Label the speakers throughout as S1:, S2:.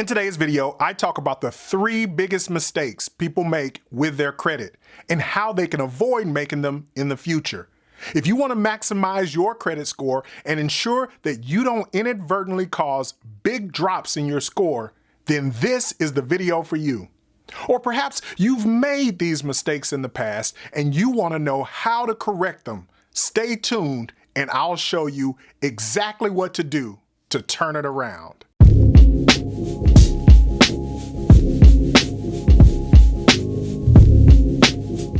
S1: In today's video, I talk about the 3 biggest mistakes people make with their credit and how they can avoid making them in the future. If you want to maximize your credit score and ensure that you don't inadvertently cause big drops in your score, then this is the video for you. Or perhaps you've made these mistakes in the past and you want to know how to correct them. Stay tuned and I'll show you exactly what to do to turn it around.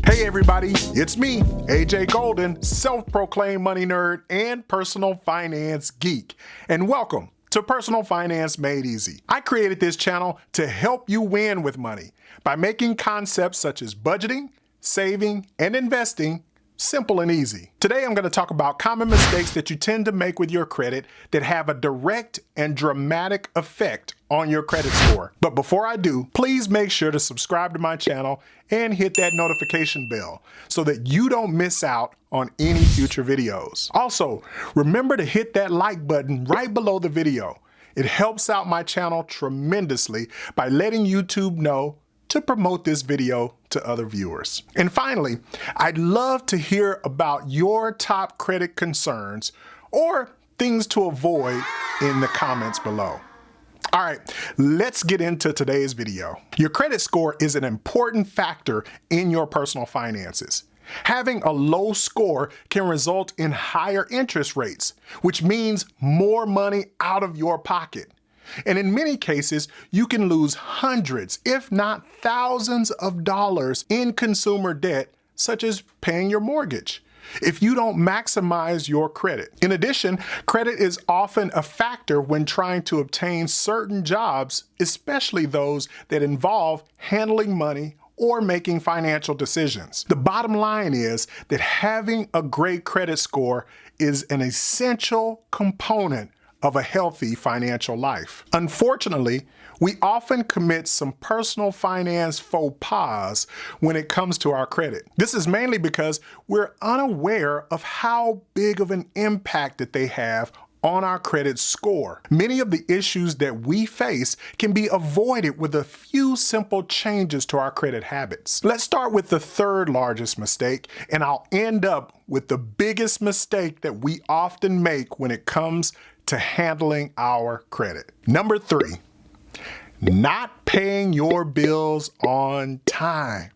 S1: Hey everybody, it's me, AJ Golden, self-proclaimed money nerd and personal finance geek, and welcome to Personal Finance Made Easy. I created this channel to help you win with money by making concepts such as budgeting, saving, and investing simple and easy. Today I'm going to talk about common mistakes that you tend to make with your credit that have a direct and dramatic effect on your credit score. But before I do, please make sure to subscribe to my channel and hit that notification bell so that you don't miss out on any future videos. Also, remember to hit that like button right below the video. It helps out my channel tremendously by letting YouTube know to promote this video to other viewers. And finally, I'd love to hear about your top credit concerns or things to avoid in the comments below. All right, let's get into today's video. Your credit score is an important factor in your personal finances. Having a low score can result in higher interest rates, which means more money out of your pocket. And in many cases, you can lose hundreds, if not thousands of dollars in consumer debt, such as paying your mortgage, if you don't maximize your credit. In addition, credit is often a factor when trying to obtain certain jobs, especially those that involve handling money or making financial decisions. The bottom line is that having a great credit score is an essential component of a healthy financial life. Unfortunately, we often commit some personal finance faux pas when it comes to our credit. This is mainly because we're unaware of how big of an impact that they have on our credit score. Many of the issues that we face can be avoided with a few simple changes to our credit habits. Let's start with the 3rd largest mistake, and I'll end up with the biggest mistake that we often make when it comes to handling our credit. Number 3, not paying your bills on time.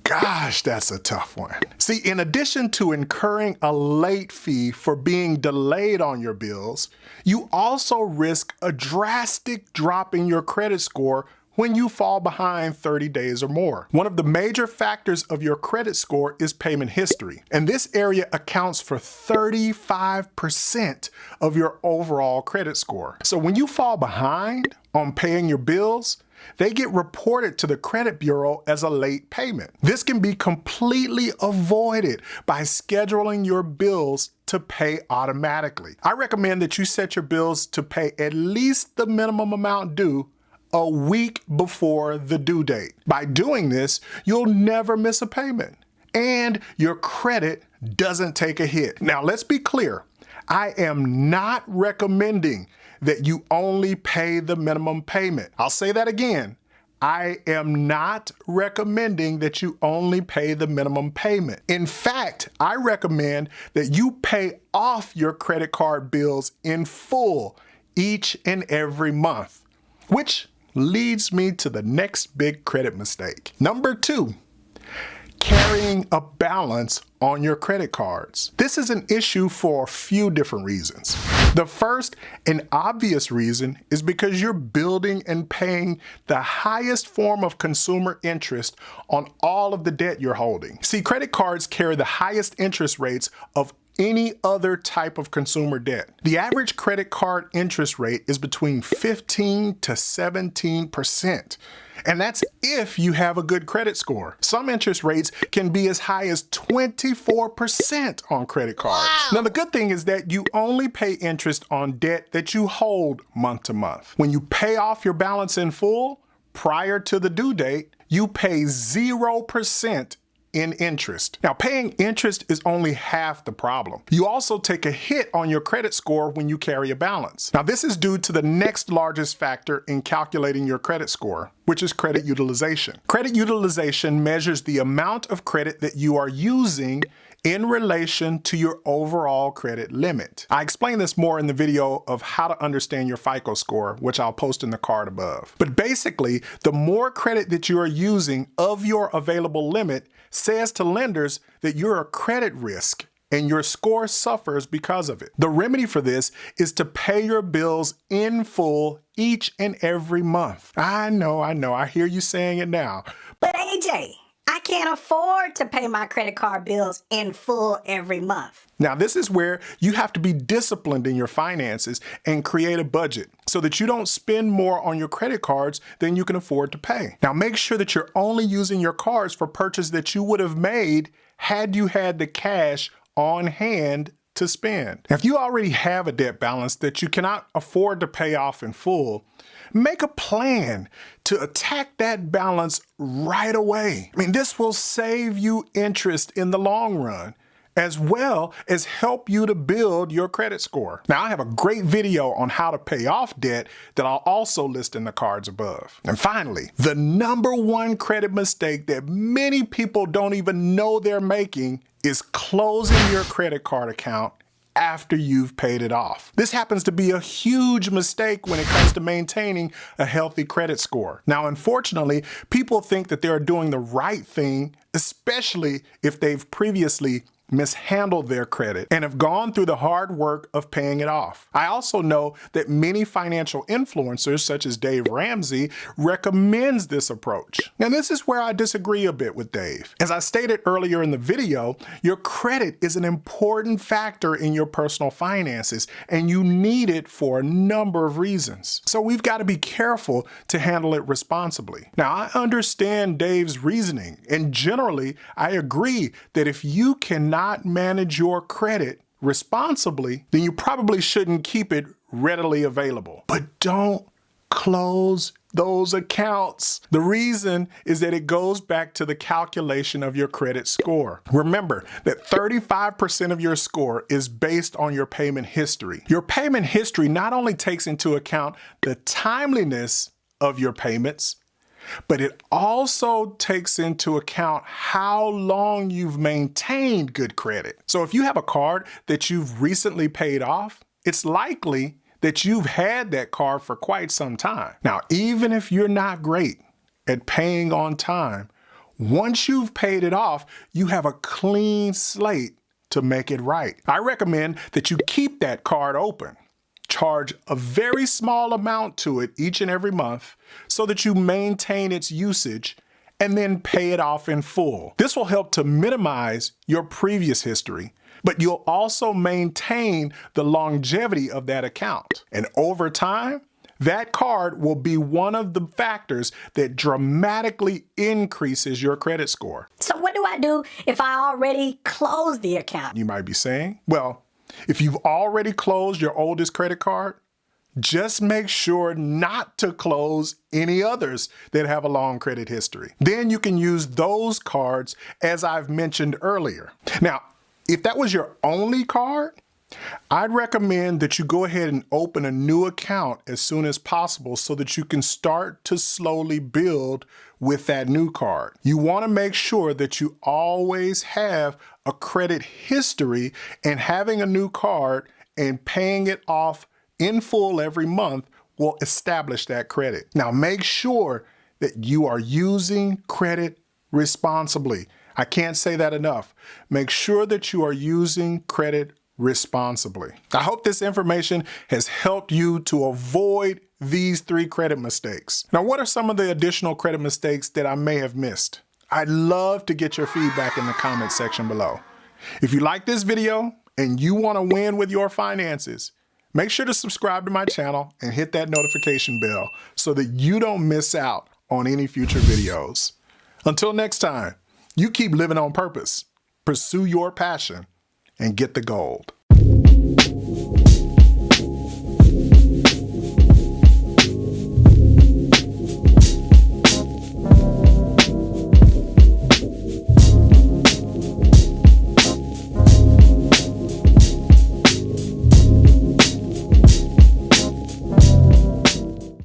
S1: Gosh, that's a tough one. See, in addition to incurring a late fee for being delayed on your bills, you also risk a drastic drop in your credit score when you fall behind 30 days or more. One of the major factors of your credit score is payment history, and this area accounts for 35% of your overall credit score. So when you fall behind on paying your bills, they get reported to the credit bureau as a late payment. This can be completely avoided by scheduling your bills to pay automatically. I recommend that you set your bills to pay at least the minimum amount due a week before the due date. By doing this, you'll never miss a payment and your credit doesn't take a hit. Now, let's be clear. I am not recommending that you only pay the minimum payment. I'll say that again. I am not recommending that you only pay the minimum payment. In fact, I recommend that you pay off your credit card bills in full each and every month, which leads me to the next big credit mistake. Number 2, carrying a balance on your credit cards. This is an issue for a few different reasons. The first and obvious reason is because you're building and paying the highest form of consumer interest on all of the debt you're holding. See, credit cards carry the highest interest rates of any other type of consumer debt. The average credit card interest rate is between 15 to 17%. And that's if you have a good credit score. Some interest rates can be as high as 24% on credit cards. Wow. Now, the good thing is that you only pay interest on debt that you hold month to month. When you pay off your balance in full prior to the due date, you pay 0% in interest. Now, paying interest is only half the problem. You also take a hit on your credit score when you carry a balance. Now, this is due to the next largest factor in calculating your credit score, which is credit utilization. Credit utilization measures the amount of credit that you are using in relation to your overall credit limit. I explain this more in the video of how to understand your FICO score, which I'll post in the card above. But basically, the more credit that you are using of your available limit says to lenders that you're a credit risk and your score suffers because of it. The remedy for this is to pay your bills in full each and every month. I know, I hear you saying it now.
S2: But AJ, I can't afford to pay my credit card bills in full every month.
S1: Now, this is where you have to be disciplined in your finances and create a budget so that you don't spend more on your credit cards than you can afford to pay. Now, make sure that you're only using your cards for purchases that you would have made had you had the cash on hand to spend. Now, if you already have a debt balance that you cannot afford to pay off in full, make a plan to attack that balance right away. I mean, this will save you interest in the long run, as well as help you to build your credit score. Now, I have a great video on how to pay off debt that I'll also list in the cards above. And finally, the #1 credit mistake that many people don't even know they're making is closing your credit card account after you've paid it off. This happens to be a huge mistake when it comes to maintaining a healthy credit score. Now, unfortunately, people think that they're doing the right thing, especially if they've previously mishandled their credit and have gone through the hard work of paying it off. I also know that many financial influencers, such as Dave Ramsey, recommends this approach. Now, this is where I disagree a bit with Dave. As I stated earlier in the video, your credit is an important factor in your personal finances, and you need it for a number of reasons. So we've got to be careful to handle it responsibly. Now, I understand Dave's reasoning, and generally, I agree that if you cannot manage your credit responsibly, then you probably shouldn't keep it readily available. But don't close those accounts. The reason is that it goes back to the calculation of your credit score. Remember that 35% of your score is based on your payment history. Your payment history not only takes into account the timeliness of your payments, but it also takes into account how long you've maintained good credit. So if you have a card that you've recently paid off, it's likely that you've had that card for quite some time. Now, even if you're not great at paying on time, once you've paid it off, you have a clean slate to make it right. I recommend that you keep that card open. Charge a very small amount to it each and every month so that you maintain its usage and then pay it off in full. This will help to minimize your previous history, but you'll also maintain the longevity of that account. And over time, that card will be one of the factors that dramatically increases your credit score.
S2: So what do I do if I already closed the account?
S1: You might be saying, well, if you've already closed your oldest credit card, just make sure not to close any others that have a long credit history. Then you can use those cards as I've mentioned earlier. Now, if that was your only card, I'd recommend that you go ahead and open a new account as soon as possible so that you can start to slowly build with that new card. You want to make sure that you always have a credit history, and having a new card and paying it off in full every month will establish that credit. Now, make sure that you are using credit responsibly. I can't say that enough. Make sure that you are using credit responsibly. I hope this information has helped you to avoid these 3 credit mistakes. Now, what are some of the additional credit mistakes that I may have missed? I'd love to get your feedback in the comment section below. If you like this video and you want to win with your finances, make sure to subscribe to my channel and hit that notification bell so that you don't miss out on any future videos. Until next time, you keep living on purpose, pursue your passion, and get the gold.